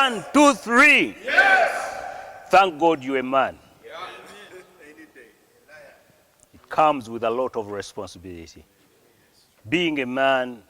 1, 2, 3. Yes. Thank God you're a man. Yeah. It comes with a lot of responsibility. Being a man,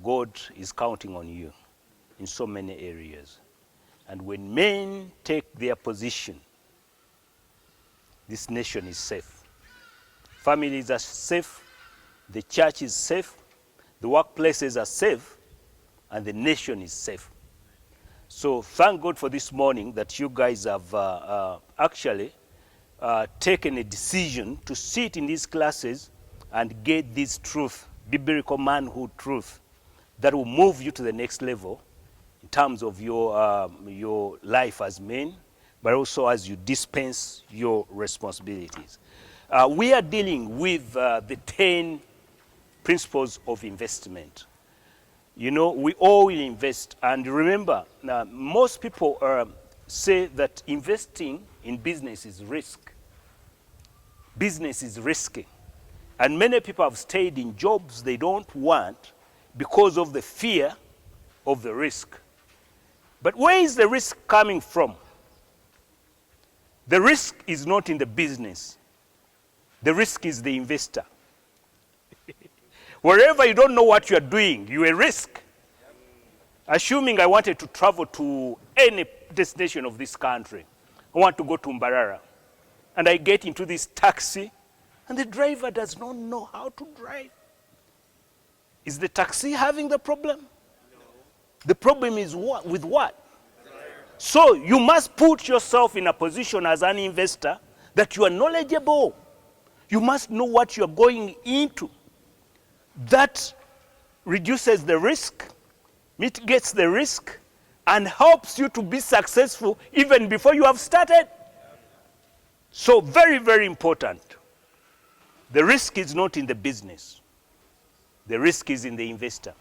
God is counting on you in so many areas. And when men take their position, this nation is safe. Families are safe, the church is safe, the workplaces are safe, and the nation is safe. So thank God for this morning that you guys have actually taken a decision to sit in these classes and get this truth, biblical manhood truth, that will move you to the next level in terms of your life as men, but also as you dispense your responsibilities. We are dealing with the 10 principles of investment. You know, we all will invest. And remember, most people say that investing in business is risk. Business is risky. And many people have stayed in jobs they don't want because of the fear of the risk. But where is the risk coming from? The risk is not in the business. The risk is the investor. Wherever you don't know what you are doing, you're a risk. Assuming I wanted to travel to any destination of this country, I want to go to Mbarara, and I get into this taxi, and the driver does not know how to drive. Is the taxi having the problem? No. The problem is what? With what? So you must put yourself in a position as an investor that you are knowledgeable. You must know what you are going into. That reduces the risk, mitigates the risk, and helps you to be successful even before you have started. So very, very important. The risk is not in the business. The risk is in the investor,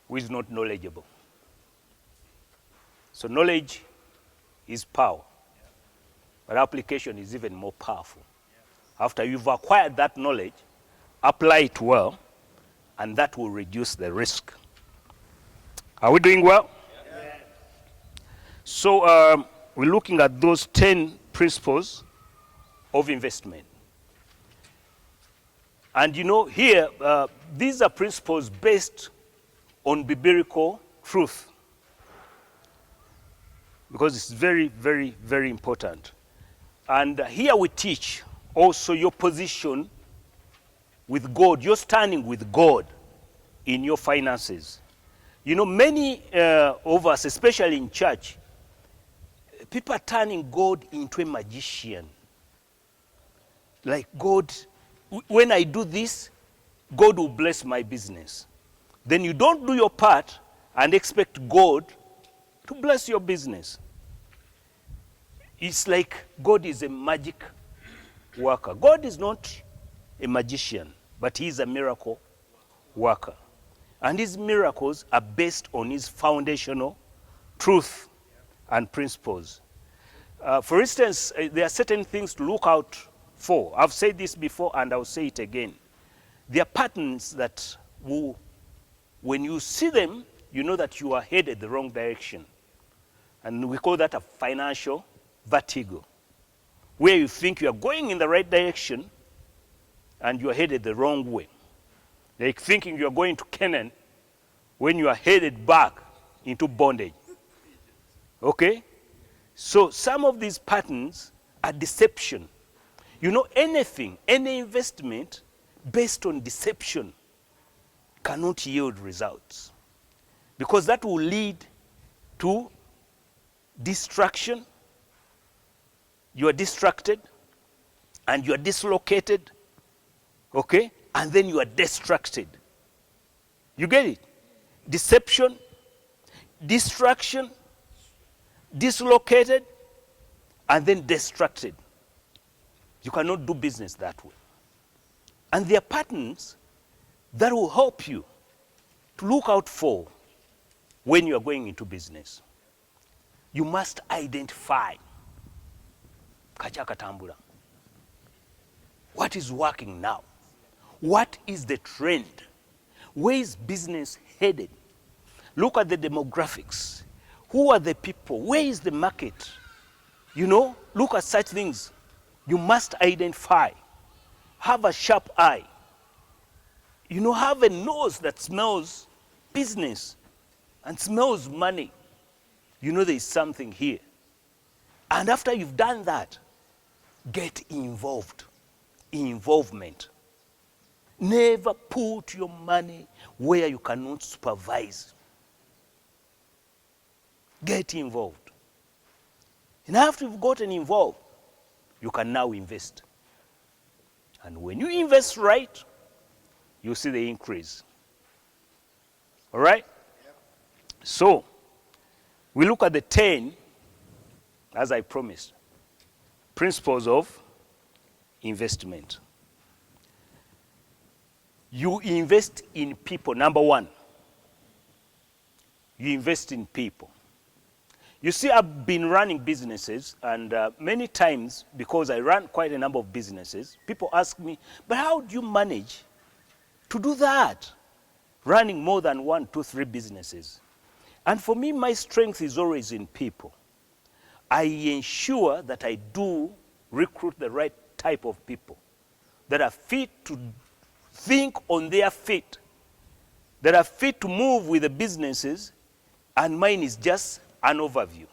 who is not knowledgeable. So knowledge is power, but application is even more powerful. After you've acquired that knowledge, apply it well, and that will reduce the risk. Are we doing well? Yeah. So we're looking at those 10 principles of investment. And you know, here, these are principles based on biblical truth, because it's very, very, very important. And here we teach also your position with God, you're standing with God in your finances. You know, many of us, especially in church, people are turning God into a magician. Like God, when I do this, God will bless my business. Then you don't do your part and expect God to bless your business. It's like God is a magic worker. God is not a magician, but he is a miracle worker. And his miracles are based on his foundational truth and principles. For instance, there are certain things to look out for. I've said this before and I'll say it again. There are patterns that will, when you see them, you know that you are headed the wrong direction. And we call that a financial vertigo, where you think you are going in the right direction and you are headed the wrong way. Like thinking you are going to Canaan when you are headed back into bondage. Okay? So some of these patterns are deception. You know, anything, any investment based on deception cannot yield results, because that will lead to distraction. You are distracted and you are dislocated, okay? And then you are distracted. You get it? Deception, distraction, dislocated, and then distracted. You cannot do business that way. And there are patterns that will help you to look out for when you are going into business. You must identify kachakatambula. What is working now? What is the trend? Where is business headed? Look at the demographics. Who are the people? Where is the market? You know, look at such things. You must identify. Have a sharp eye. You know, have a nose that smells business and smells money. You know there is something here. And after you've done that, get involved. Involvement. Never put your money where you cannot supervise. Get involved. And after you've gotten involved, you can now invest. And when you invest right, you see the increase. All right? Yep. So, we look at the 10, as I promised, principles of investment. You invest in people. Number one, you invest in people. You see, I've been running businesses, and many times, because I run quite a number of businesses, people ask me, but how do you manage to do that? Running more than 1, 2, 3 businesses. And for me, my strength is always in people. I ensure that I do recruit the right type of people that are fit to think on their feet, that are fit to move with the businesses, and mine is just an overview.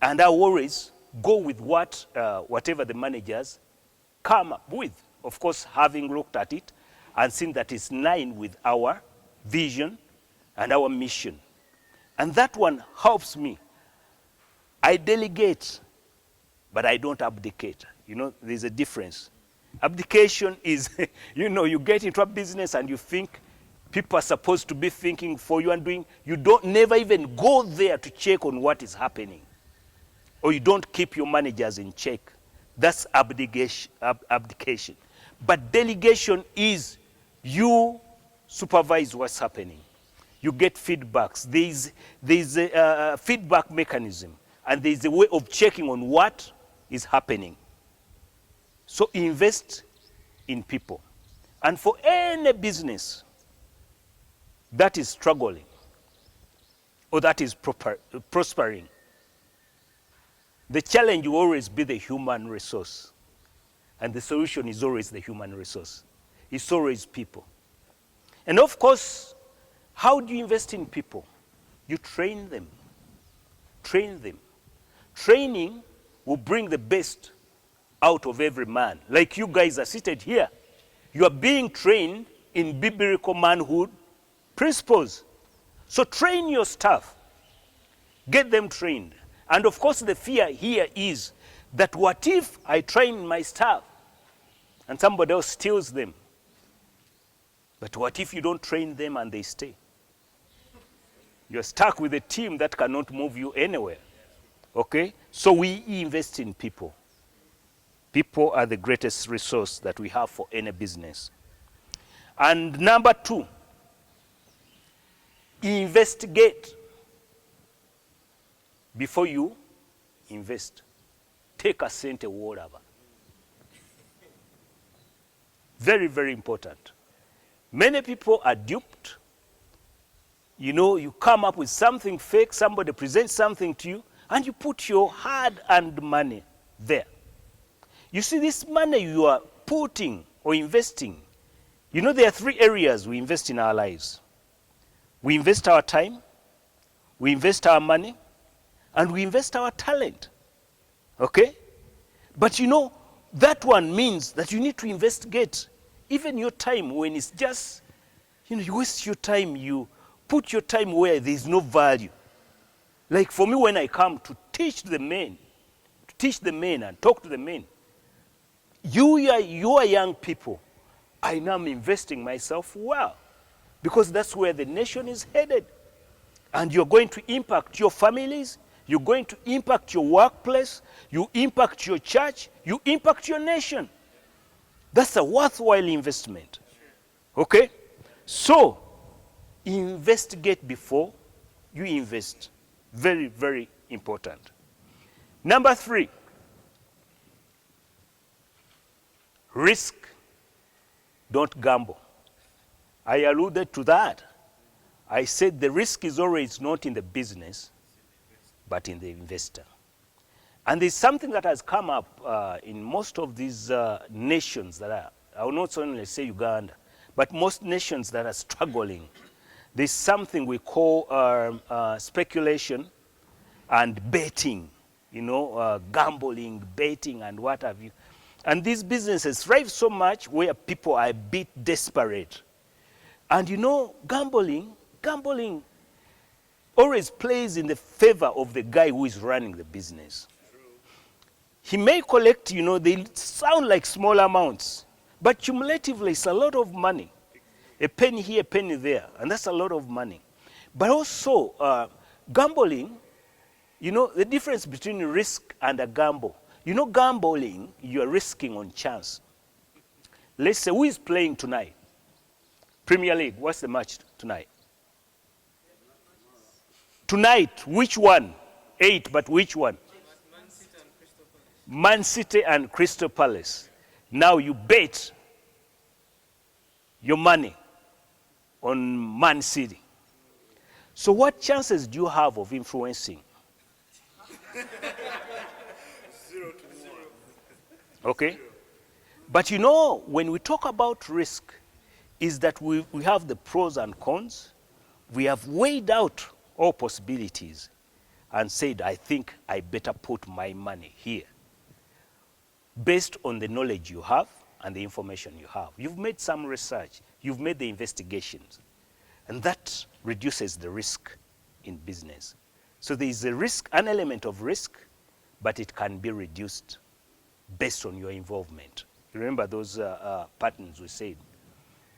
And I always go with whatever the managers come up with. Of course, having looked at it and seen that it's in line with our vision and our mission. And that one helps me. I delegate, but I don't abdicate. You know, there's a difference. Abdication is, you know, you get into a business and you think people are supposed to be thinking for you and doing, you don't never even go there to check on what is happening. Or you don't keep your managers in check. That's abdication. But delegation is you supervise what's happening. You get feedbacks. There's a feedback mechanism, and there's a way of checking on what is happening. So invest in people. And for any business that is struggling or that is prospering, the challenge will always be the human resource. And the solution is always the human resource. It's always people. And of course, how do you invest in people? You train them. Train them. Training will bring the best out of every man. Like you guys are seated here. You are being trained in biblical manhood principles. So train your staff. Get them trained. And of course, the fear here is that what if I train my staff and somebody else steals them? But what if you don't train them and they stay? You're stuck with a team that cannot move you anywhere. Okay? So we invest in people. People are the greatest resource that we have for any business. And number 2, investigate before you invest. Take a cent or whatever. Very, very important. Many people are duped. You know, you come up with something fake, somebody presents something to you, and you put your hard-earned money there. You see, this money you are putting or investing, you know, there are 3 areas we invest in our lives. We invest our time, we invest our money, and we invest our talent. Okay? But you know, that one means that you need to investigate even your time when it's just, you know, you waste your time, you put your time where there is no value. Like for me, when I come to teach the men and talk to the men, you are young people. I now am investing myself well, because that's where the nation is headed. And you're going to impact your families, you're going to impact your workplace, you impact your church, you impact your nation. That's a worthwhile investment. Okay? So, investigate before you invest. Very, very important. Number 3, risk. Don't gamble. I alluded to that. I said the risk is always not in the business, but in the investor. And there's something that has come up in most of these nations that are, I will not only say Uganda, but most nations that are struggling. There's something we call speculation and betting, gambling, betting, and what have you. And these businesses thrive so much where people are a bit desperate. And gambling always plays in the favor of the guy who is running the business. He may collect, they sound like small amounts, but cumulatively it's a lot of money. A penny here, a penny there, and that's a lot of money. But also, gambling, the difference between risk and a gamble. Gambling, you're risking on chance. Let's say, who is playing tonight? Premier League, what's the match tonight? Tonight, which one? 8, but which one? Man City and Crystal Palace. Now you bet your money on Man City. So what chances do you have of influencing? 0 to 0. Okay? But when we talk about risk, is that we have the pros and cons. We have weighed out all possibilities and said, I think I better put my money here. Based on the knowledge you have and the information you have. You've made some research. You've made the investigations. And that reduces the risk in business. So there is a risk, an element of risk, but it can be reduced based on your involvement. You remember those patterns we said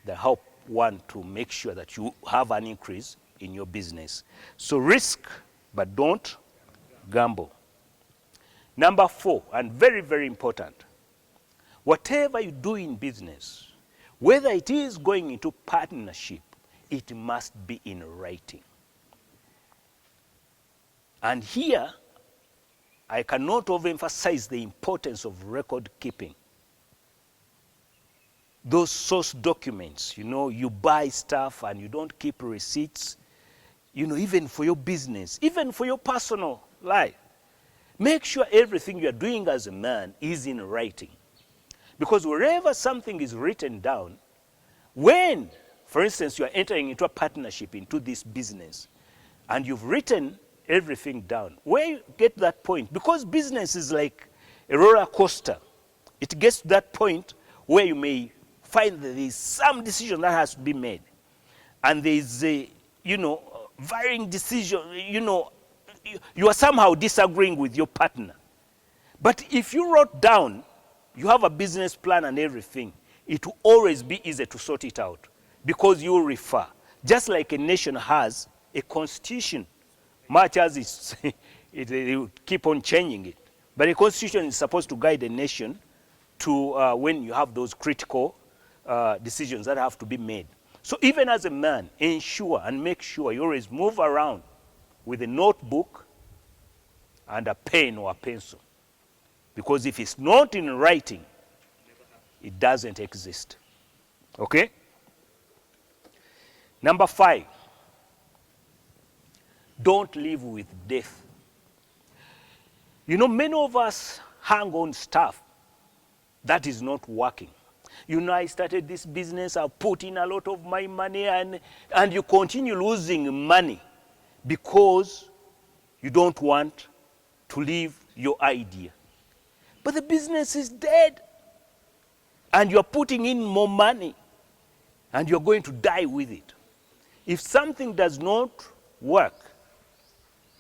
that help one to make sure that you have an increase in your business. So risk, but don't gamble. Number 4, and very, very important, whatever you do in business, whether it is going into partnership, it must be in writing. And here, I cannot overemphasize the importance of record keeping. Those source documents, you buy stuff and you don't keep receipts, even for your business, even for your personal life. Make sure everything you are doing as a man is in writing. Because wherever something is written down, when, for instance, you are entering into a partnership into this business, and you've written everything down, where you get that point, because business is like a roller coaster, it gets to that point where you may find that there is some decision that has to be made. And there is a, varying decision, you are somehow disagreeing with your partner. But if you wrote down, you have a business plan and everything, it will always be easy to sort it out because you will refer. Just like a nation has a constitution, much as it will keep on changing it. But a constitution is supposed to guide a nation to when you have those critical decisions that have to be made. So even as a man, ensure and make sure you always move around with a notebook and a pen or a pencil. Because if it's not in writing, it doesn't exist. Okay? Number 5, don't live with death. Many of us hang on stuff that is not working. I started this business, I put in a lot of my money, and you continue losing money because you don't want to leave your idea. But the business is dead, and you're putting in more money, and you're going to die with it. If something does not work,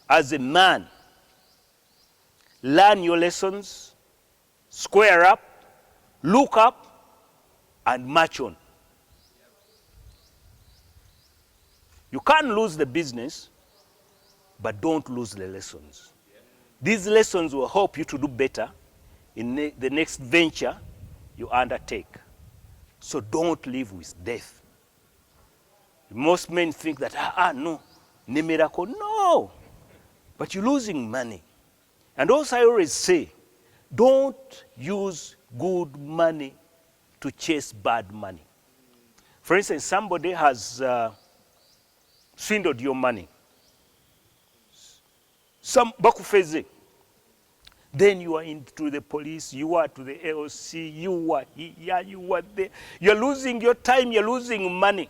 as a man, learn your lessons, square up, look up, and march on. You can't lose the business, but don't lose the lessons. These lessons will help you to do better in the next venture you undertake. So don't live with death. Most men think that, no, no miracle. No, but you're losing money. And also I always say, don't use good money to chase bad money. For instance, somebody has swindled your money. some bakufeze. Then you are into the police, you are to the AOC, you are here, you are there. You're losing your time, you're losing money.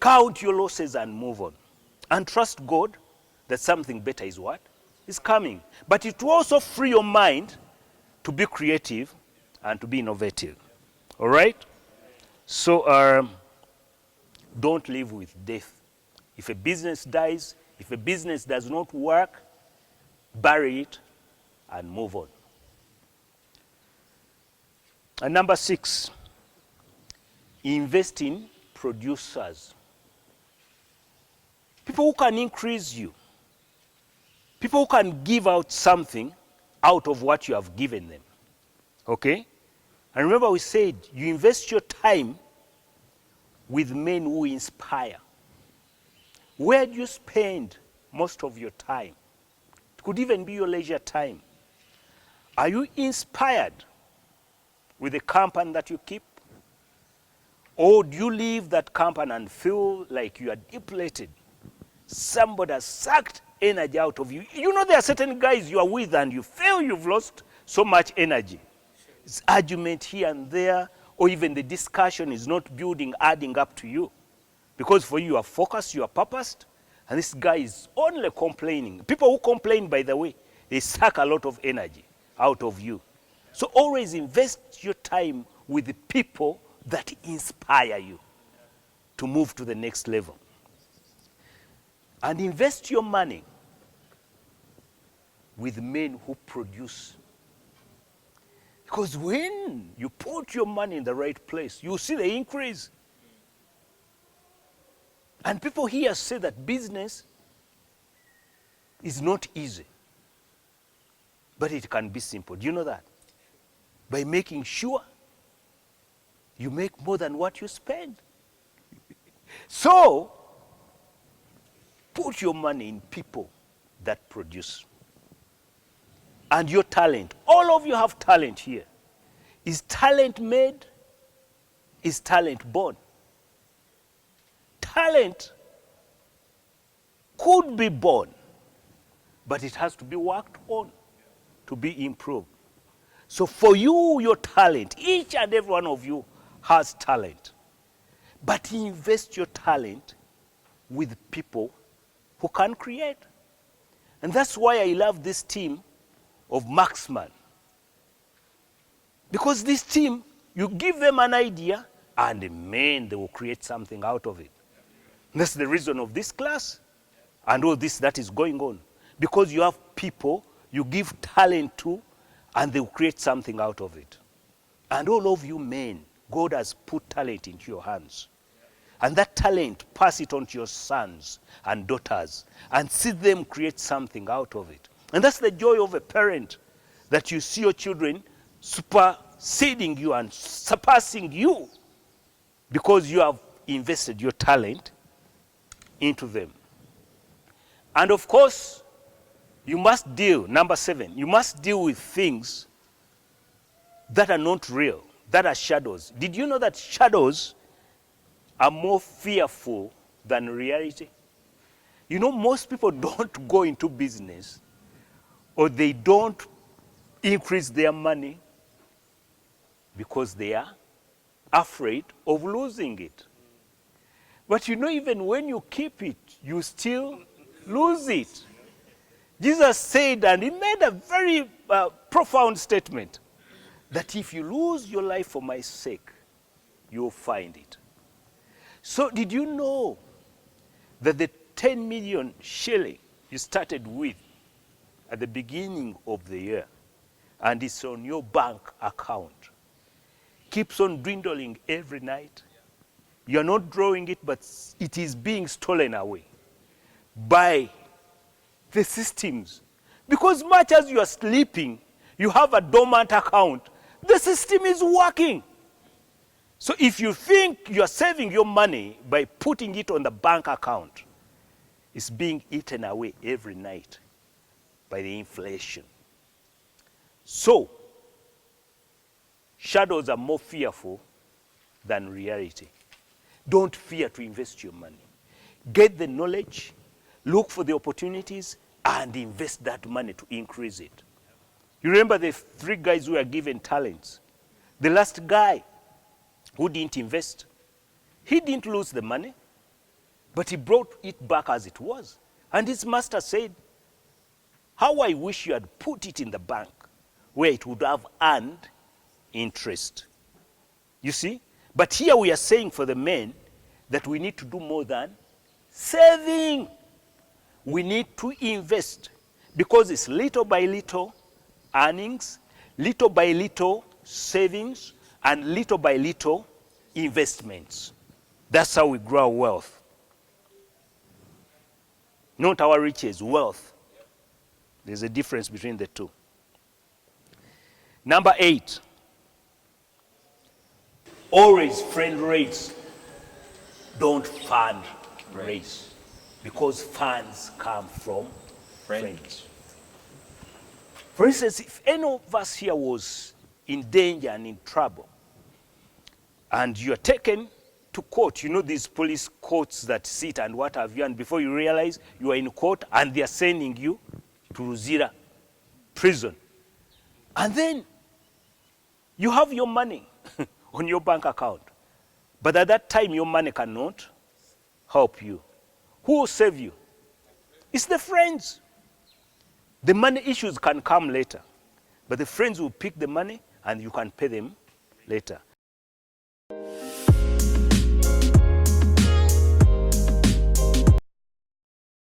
Count your losses and move on. And trust God that something better is what? Is coming. But it will also free your mind to be creative and to be innovative. All right? So don't live with death. If a business dies, if a business does not work, bury it and move on. And number 6, invest in producers. People who can increase you. People who can give out something out of what you have given them. Okay? And remember we said you invest your time with men who inspire. Where do you spend most of your time? It could even be your leisure time. Are you inspired with the company that you keep? Or do you leave that company and feel like you are depleted? Somebody has sucked energy out of you. You know there are certain guys you are with and you feel you've lost so much energy. It's argument here and there, or even the discussion is not adding up to you. Because for you are focused, you are purposed, and this guy is only complaining. People who complain, by the way, they suck a lot of energy out of you. So always invest your time with the people that inspire you to move to the next level. And invest your money with men who produce. Because when you put your money in the right place, you see the increase. And people here say that business is not easy. But it can be simple. Do you know that? By making sure you make more than what you spend. So, put your money in people that produce. And your talent. All of you have talent here. Is talent made? Is talent born? Talent could be born, but it has to be worked on to be improved. So for you, your talent, each and every one of you has talent. But invest your talent with people who can create. And that's why I love this team of Maxi-Man. Because this team, you give them an idea, and man, they will create something out of it. And that's the reason of this class and all this that is going on. Because you have people you give talent to, and they will create something out of it. And all of you men, God has put talent into your hands. And that talent, pass it on to your sons and daughters, and see them create something out of it. And that's the joy of a parent, that you see your children superseding you and surpassing you because you have invested your talent into them. And of course, you must deal, number 7, you must deal with things that are not real, that are shadows. Did you know that shadows are more fearful than reality? You know, most people don't go into business, or they don't increase their money because they are afraid of losing it. But you know, even when you keep it, you still lose it. Jesus said, and he made a very profound statement, that if you lose your life for my sake, you'll find it. So did you know that the 10 million shilling you started with at the beginning of the year, and it's on your bank account, keeps on dwindling every night? You're not drawing it, but it is being stolen away by the systems. Because much as you are sleeping, you have a dormant account, the system is working. So if you think you are saving your money by putting it on the bank account, it's being eaten away every night by the inflation. So, shadows are more fearful than reality. Don't fear to invest your money. Get the knowledge, look for the opportunities, and invest that money to increase it. You remember the 3 guys who were given talents? The last guy who didn't invest, he didn't lose the money, but he brought it back as it was. And his master said, how I wish you had put it in the bank where it would have earned interest. You see? But here we are saying for the men that we need to do more than saving. We need to invest, because it's little by little earnings, little by little savings, and little by little investments. That's how we grow our wealth. Not our riches, wealth. There's a difference between the two. Number 8. Always friend raise. Don't fund raise. Because funds come from friends. For instance, if any of us here was in danger and in trouble, and you're taken to court, you know these police courts that sit and what have you, and before you realize you are in court and they are sending you to Ruzira prison. And then you have your money on your bank account. But at that time, your money cannot help you. Who will save you? It's the friends. The money issues can come later, but the friends will pick the money and you can pay them later.